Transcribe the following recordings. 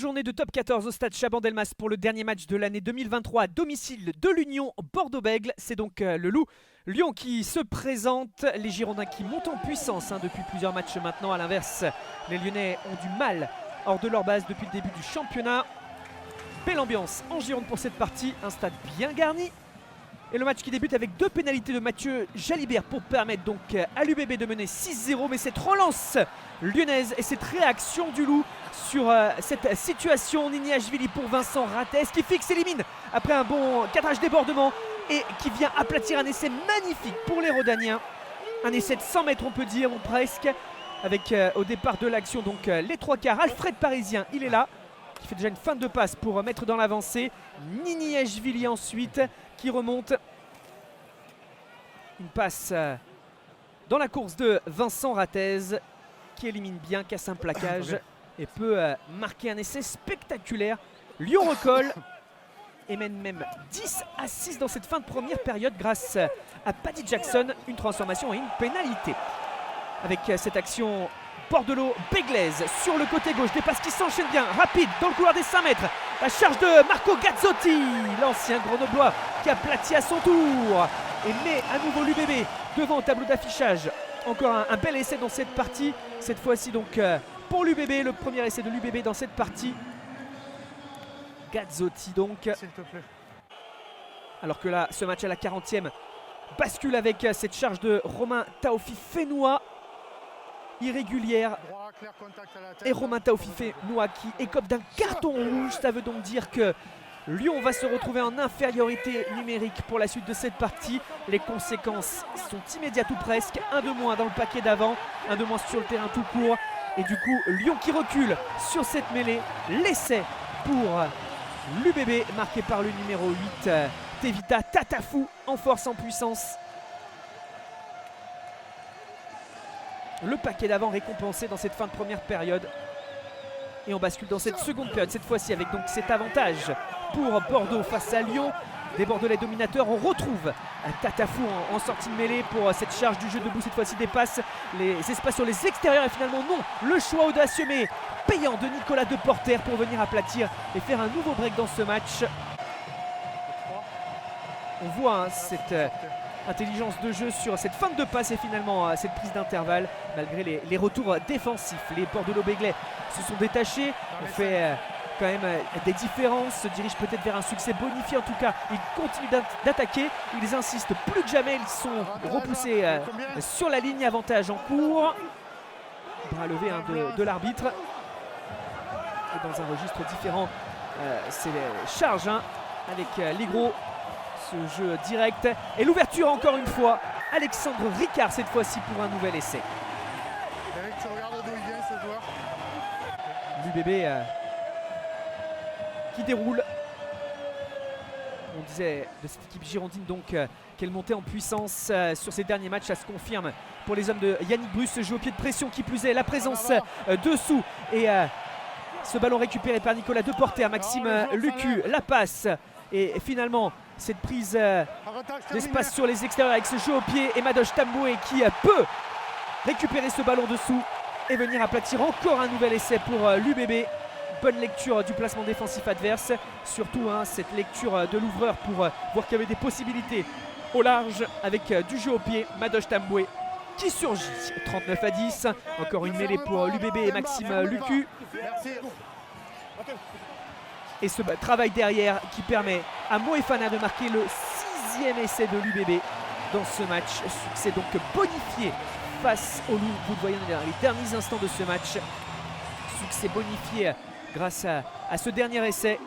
journée de top 14 au stade Chaban-Delmas pour le dernier match de l'année 2023 à domicile de l'Union Bordeaux-Bègles. C'est donc le Loup Lyon qui se présente, les Girondins qui montent en puissance depuis plusieurs matchs maintenant. À l'inverse, les Lyonnais ont du mal hors de leur base depuis le début du championnat. Belle ambiance en Gironde pour cette partie, un stade bien garni. Et le match qui débute avec deux pénalités de Mathieu Jalibert pour permettre donc à l'UBB de mener 6-0. Mais cette relance lyonnaise et cette réaction du Loup sur cette situation, Niniashvili pour Vincent Rattès qui fixe, élimine après un bon cadrage débordement et qui vient aplatir un essai magnifique pour les Rodaniens. Un essai de 100 mètres on peut dire, ou presque, avec au départ de l'action donc les trois quarts. Alfred Parisien, il est là, qui fait déjà une fin de passe pour mettre dans l'avancée. Niniashvili ensuite qui remonte. Une passe dans la course de Vincent Rattès qui élimine bien, casse un plaquage et peut marquer un essai spectaculaire. Lyon recolle et mène même 10-6 dans cette fin de première période grâce à Paddy Jackson. Une transformation et une pénalité. Avec cette action Bordelot-Béglaise sur le côté gauche, des passes qui s'enchaînent bien, rapide dans le couloir des 5 mètres. La charge de Marco Gazzotti, l'ancien grenoblois qui aplatit à son tour et met à nouveau l'UBB devant au tableau d'affichage. Encore un bel essai dans cette partie, cette fois-ci donc pour l'UBB, le premier essai de l'UBB dans cette partie. Gazzotti donc. Alors que là, ce match à la 40e bascule avec cette charge de Romain Taofi-Fenois. Irrégulière, et Romain Taofi-Fenois qui écope d'un carton rouge. Ça veut donc dire que Lyon va se retrouver en infériorité numérique pour la suite de cette partie. Les conséquences sont immédiates ou presque. Un de moins dans le paquet d'avant, un de moins sur le terrain tout court. Et du coup, Lyon qui recule sur cette mêlée. L'essai pour l'UBB marqué par le numéro 8, Tevita Tatafou, en force, en puissance. Le paquet d'avant récompensé dans cette fin de première période. Et on bascule dans cette seconde période, cette fois-ci avec donc cet avantage pour Bordeaux face à Lyon. Des Bordelais dominateurs, on retrouve Tatafou en sortie de mêlée pour cette charge du jeu debout. Cette fois-ci des passes, les espaces sur les extérieurs et finalement non. Le choix audacieux mais payant de Nicolas Deporter pour venir aplatir et faire un nouveau break dans ce match. On voit cette intelligence de jeu sur cette fin de passe et finalement cette prise d'intervalle malgré les retours défensifs. Les Bordelot-Béglais se sont détachés, ont fait quand même des différences, se dirigent peut-être vers un succès bonifié. En tout cas, ils continuent d'attaquer, ils insistent plus que jamais, ils sont repoussés sur la ligne, avantage en cours. Bras levé de l'arbitre. Et dans un registre différent, c'est charge avec les gros. Ce jeu direct et l'ouverture encore une fois. Alexandre Ricard cette fois-ci pour un nouvel essai. L'UBB qui déroule. On disait de cette équipe girondine donc qu'elle montait en puissance sur ces derniers matchs. Ça se confirme pour les hommes de Yannick Bruce. Ce jeu au pied de pression qui plus est, la présence dessous et ce ballon récupéré par Nicolas Deporter, Maxime Lucu, la passe et finalement cette prise d'espace sur les extérieurs avec ce jeu au pied et Madoche Tamboué qui peut récupérer ce ballon dessous et venir aplatir encore un nouvel essai pour l'UBB. Bonne lecture du placement défensif adverse, surtout cette lecture de l'ouvreur pour voir qu'il y avait des possibilités au large avec du jeu au pied. Madoche Tamboué qui surgit, 39-10, encore une mêlée pour l'UBB et Maxime Lucu. Et ce travail derrière qui permet à Moefana de marquer le 6e essai de l'UBB dans ce match. Succès donc bonifié face au Loup. Vous le voyez dans les derniers instants de ce match. Succès bonifié grâce à ce dernier essai.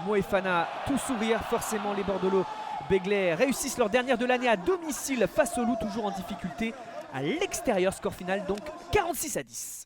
Moefana tout sourire. Forcément les Bordelot-Béglais réussissent leur dernière de l'année à domicile face au Loup, toujours en difficulté à l'extérieur. Score final donc 46-10.